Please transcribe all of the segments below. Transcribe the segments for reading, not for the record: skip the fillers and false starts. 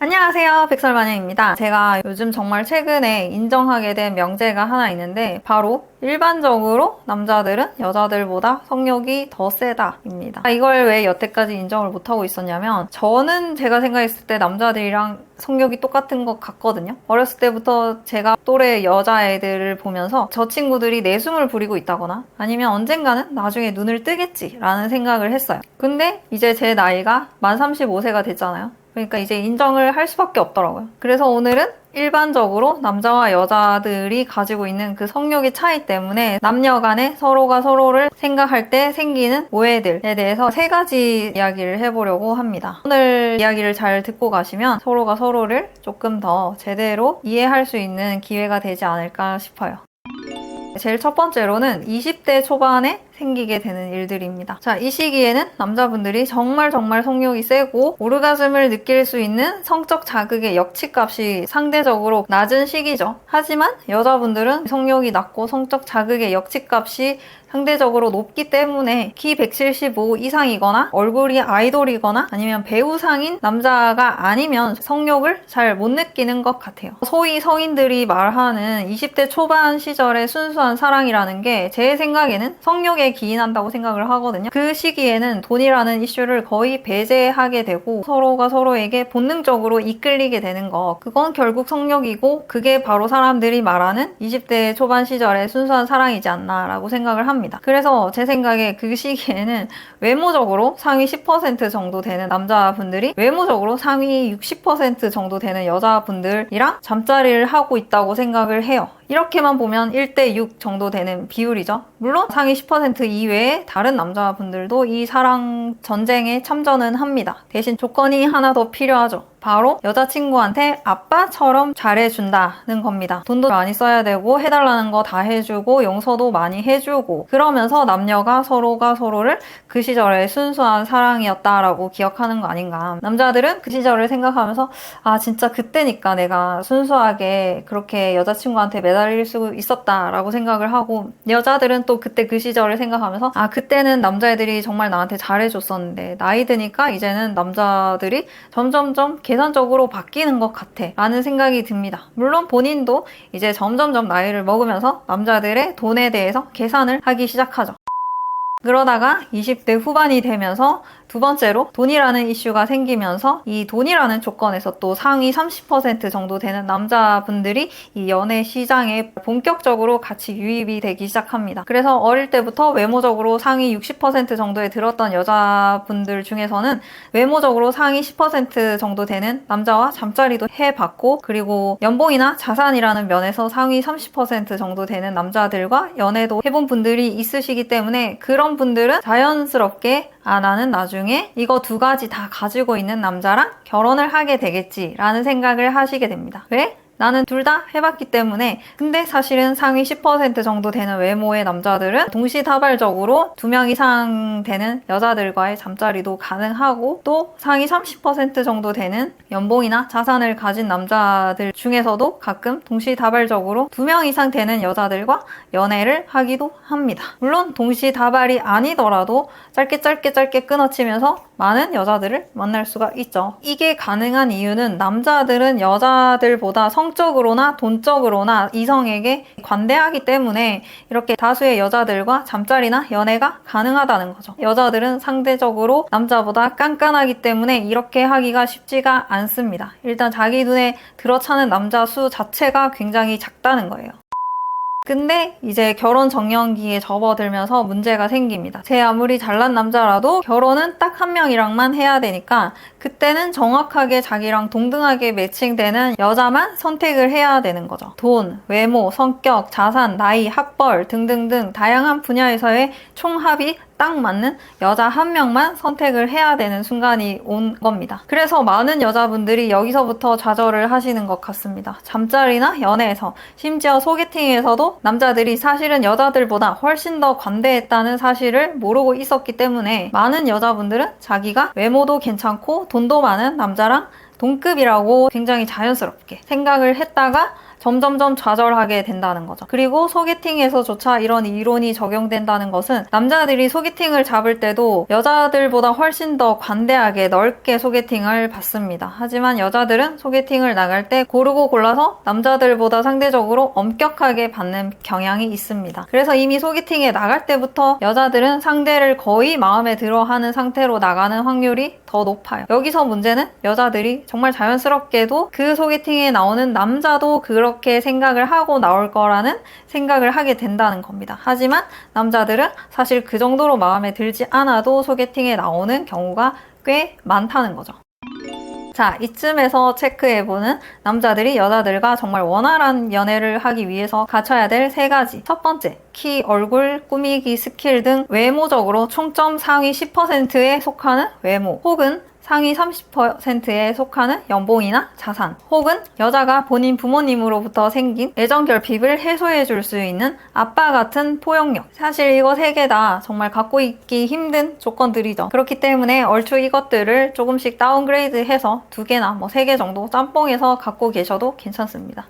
안녕하세요, 백설마녀입니다. 제가 요즘 정말 최근에 인정하게 된 명제가 하나 있는데 바로 일반적으로 남자들은 여자들보다 성욕이 더 세다입니다. 이걸 왜 여태까지 인정을 못하고 있었냐면 저는 제가 생각했을 때 남자들이랑 성욕이 똑같은 것 같거든요. 어렸을 때부터 제가 또래 여자애들을 보면서 저 친구들이 내숭을 부리고 있다거나 아니면 언젠가는 나중에 눈을 뜨겠지라는 생각을 했어요. 근데 이제 제 나이가 만 35세가 됐잖아요. 그러니까 이제 인정을 할 수밖에 없더라고요. 그래서 오늘은 일반적으로 남자와 여자들이 가지고 있는 그 성욕의 차이 때문에 남녀 간에 서로가 서로를 생각할 때 생기는 오해들에 대해서 3가지 이야기를 해보려고 합니다. 오늘 이야기를 잘 듣고 가시면 서로가 서로를 조금 더 제대로 이해할 수 있는 기회가 되지 않을까 싶어요. 제일 첫 번째로는 20대 초반에 생기게 되는 일들입니다. 자, 이 시기에는 남자분들이 정말 성욕이 세고 오르가즘을 느낄 수 있는 성적 자극의 역치값이 상대적으로 낮은 시기죠. 하지만 여자분들은 성욕이 낮고 성적 자극의 역치값이 상대적으로 높기 때문에 키 175 이상이거나 얼굴이 아이돌이거나 아니면 배우상인 남자가 아니면 성욕을 잘 못 느끼는 것 같아요. 소위 성인들이 말하는 20대 초반 시절의 순수한 사랑이라는 게 제 생각에는 성욕에 기인한다고 생각을 하거든요. 그 시기에는 돈이라는 이슈를 거의 배제하게 되고 서로가 서로에게 본능적으로 이끌리게 되는 거, 그건 결국 성욕이고 그게 바로 사람들이 말하는 20대 초반 시절의 순수한 사랑이지 않나 라고 생각을 합니다. 그래서 제 생각에 그 시기에는 외모적으로 상위 10% 정도 되는 남자분들이 외모적으로 상위 60% 정도 되는 여자분들이랑 잠자리를 하고 있다고 생각을 해요. 이렇게만 보면 1대6 정도 되는 비율이죠. 물론 상위 10% 이외에 다른 남자분들도 이 사랑 전쟁에 참전은 합니다. 대신 조건이 하나 더 필요하죠. 바로 여자친구한테 아빠처럼 잘해준다는 겁니다. 돈도 많이 써야 되고 해달라는 거 다 해주고 용서도 많이 해주고 그러면서 남녀가 서로가 서로를 그 시절의 순수한 사랑이었다라고 기억하는 거 아닌가. 남자들은 그 시절을 생각하면서 아 진짜 그때니까 내가 순수하게 그렇게 여자친구한테 매달릴 수 있었다라고 생각을 하고 여자들은 또 그때 그 시절을 생각하면서 아 그때는 남자애들이 정말 나한테 잘해줬었는데 나이 드니까 이제는 남자들이 점점점 계산적으로 바뀌는 것 같아 라는 생각이 듭니다. 물론 본인도 이제 점점점 나이를 먹으면서 남자들의 돈에 대해서 계산을 하기 시작하죠. 그러다가 20대 후반이 되면서 두 번째로 돈이라는 이슈가 생기면서 이 돈이라는 조건에서 또 상위 30% 정도 되는 남자분들이 이 연애 시장에 본격적으로 같이 유입이 되기 시작합니다. 그래서 어릴 때부터 외모적으로 상위 60% 정도에 들었던 여자분들 중에서는 외모적으로 상위 10% 정도 되는 남자와 잠자리도 해봤고 그리고 연봉이나 자산이라는 면에서 상위 30% 정도 되는 남자들과 연애도 해본 분들이 있으시기 때문에 그런 분들은 자연스럽게 아 나는 나중에 이거 2가지 다 가지고 있는 남자랑 결혼을 하게 되겠지라는 생각을 하시게 됩니다. 왜? 나는 둘 다 해봤기 때문에. 근데 사실은 상위 10% 정도 되는 외모의 남자들은 동시다발적으로 2명 이상 되는 여자들과의 잠자리도 가능하고 또 상위 30% 정도 되는 연봉이나 자산을 가진 남자들 중에서도 가끔 동시다발적으로 2명 이상 되는 여자들과 연애를 하기도 합니다. 물론 동시다발이 아니더라도 짧게 끊어치면서 많은 여자들을 만날 수가 있죠. 이게 가능한 이유는 남자들은 여자들보다 성적으로나 돈적으로나 이성에게 관대하기 때문에 이렇게 다수의 여자들과 잠자리나 연애가 가능하다는 거죠. 여자들은 상대적으로 남자보다 깐깐하기 때문에 이렇게 하기가 쉽지가 않습니다. 일단 자기 눈에 들어차는 남자 수 자체가 굉장히 작다는 거예요. 근데 이제 결혼 정년기에 접어들면서 문제가 생깁니다. 제 아무리 잘난 남자라도 결혼은 딱 한 명이랑만 해야 되니까 그때는 정확하게 자기랑 동등하게 매칭되는 여자만 선택을 해야 되는 거죠. 돈, 외모, 성격, 자산, 나이, 학벌 등등등 다양한 분야에서의 총합이 딱 맞는 여자 한 명만 선택을 해야 되는 순간이 온 겁니다. 그래서 많은 여자분들이 여기서부터 좌절을 하시는 것 같습니다. 잠자리나 연애에서, 심지어 소개팅에서도 남자들이 사실은 여자들보다 훨씬 더 관대했다는 사실을 모르고 있었기 때문에 많은 여자분들은 자기가 외모도 괜찮고 돈도 많은 남자랑 동급이라고 굉장히 자연스럽게 생각을 했다가 점점점 좌절하게 된다는 거죠. 그리고 소개팅에서조차 이런 이론이 적용된다는 것은 남자들이 소개팅을 잡을 때도 여자들보다 훨씬 더 관대하게 넓게 소개팅을 받습니다. 하지만 여자들은 소개팅을 나갈 때 고르고 골라서 남자들보다 상대적으로 엄격하게 받는 경향이 있습니다. 그래서 이미 소개팅에 나갈 때부터 여자들은 상대를 거의 마음에 들어 하는 상태로 나가는 확률이 더 높아요. 여기서 문제는 여자들이 정말 자연스럽게도 그 소개팅에 나오는 남자도 그렇게 생각을 하고 나올 거라는 생각을 하게 된다는 겁니다. 하지만 남자들은 사실 그 정도로 마음에 들지 않아도 소개팅에 나오는 경우가 꽤 많다는 거죠. 자, 이쯤에서 체크해보는 남자들이 여자들과 정말 원활한 연애를 하기 위해서 갖춰야 될 3가지. 첫 번째, 키, 얼굴, 꾸미기, 스킬 등 외모적으로 총점 상위 10%에 속하는 외모, 혹은 상위 30%에 속하는 연봉이나 자산, 혹은 여자가 본인 부모님으로부터 생긴 애정 결핍을 해소해줄 수 있는 아빠 같은 포용력. 사실 이거 3개 다 정말 갖고 있기 힘든 조건들이죠. 그렇기 때문에 얼추 이것들을 조금씩 다운그레이드해서 2개나 3개 정도 짬뽕해서 갖고 계셔도 괜찮습니다.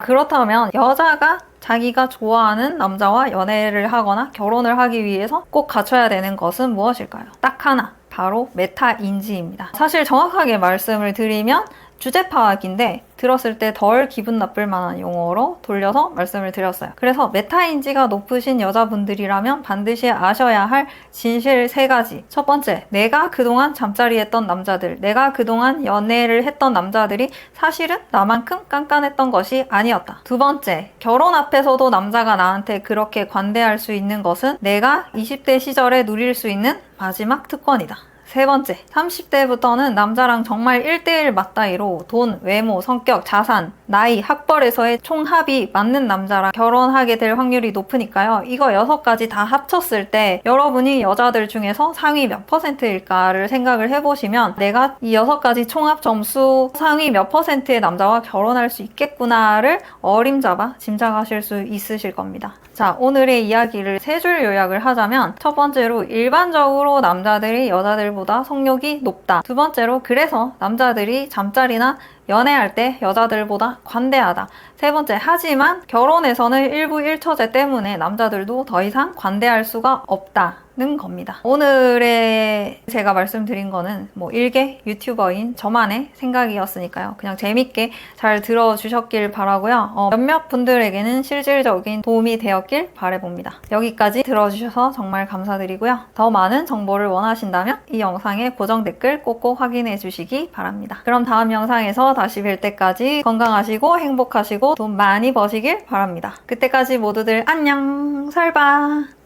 그렇다면 여자가 자기가 좋아하는 남자와 연애를 하거나 결혼을 하기 위해서 꼭 갖춰야 되는 것은 무엇일까요? 딱 하나, 바로 메타인지입니다. 사실 정확하게 말씀을 드리면 주제 파악인데 들었을 때 덜 기분 나쁠 만한 용어로 돌려서 말씀을 드렸어요. 그래서 메타인지가 높으신 여자분들이라면 반드시 아셔야 할 진실 3가지. 첫 번째, 내가 그동안 잠자리 했던 남자들, 내가 그동안 연애를 했던 남자들이 사실은 나만큼 깐깐했던 것이 아니었다. 두 번째, 결혼 앞에서도 남자가 나한테 그렇게 관대할 수 있는 것은 내가 20대 시절에 누릴 수 있는 마지막 특권이다. 세 번째, 30대부터는 남자랑 정말 1대1 맞다이로 돈, 외모, 성격, 자산, 나이, 학벌에서의 총합이 맞는 남자랑 결혼하게 될 확률이 높으니까요. 이거 6가지 다 합쳤을 때 여러분이 여자들 중에서 상위 몇 %일까를 생각을 해보시면 내가 이 6가지 총합 점수 상위 몇 %의 남자와 결혼할 수 있겠구나를 어림잡아 짐작하실 수 있으실 겁니다. 자, 오늘의 이야기를 3줄 요약을 하자면 첫 번째로 일반적으로 남자들이 여자들보다 성욕이 높다. 두 번째로 그래서 남자들이 잠자리나 연애할 때 여자들보다 관대하다. 세 번째, 하지만 결혼에서는 일부 일처제 때문에 남자들도 더 이상 관대할 수가 없다는 겁니다. 오늘의 제가 말씀드린 거는 일개 유튜버인 저만의 생각이었으니까요. 그냥 재밌게 잘 들어주셨길 바라고요. 몇몇 분들에게는 실질적인 도움이 되었길 바라봅니다. 여기까지 들어주셔서 정말 감사드리고요. 더 많은 정보를 원하신다면 이 영상의 고정 댓글 꼭꼭 확인해 주시기 바랍니다. 그럼 다음 영상에서 다시 뵐 때까지 건강하시고 행복하시고 돈 많이 버시길 바랍니다. 그때까지 모두들 안녕, 살바.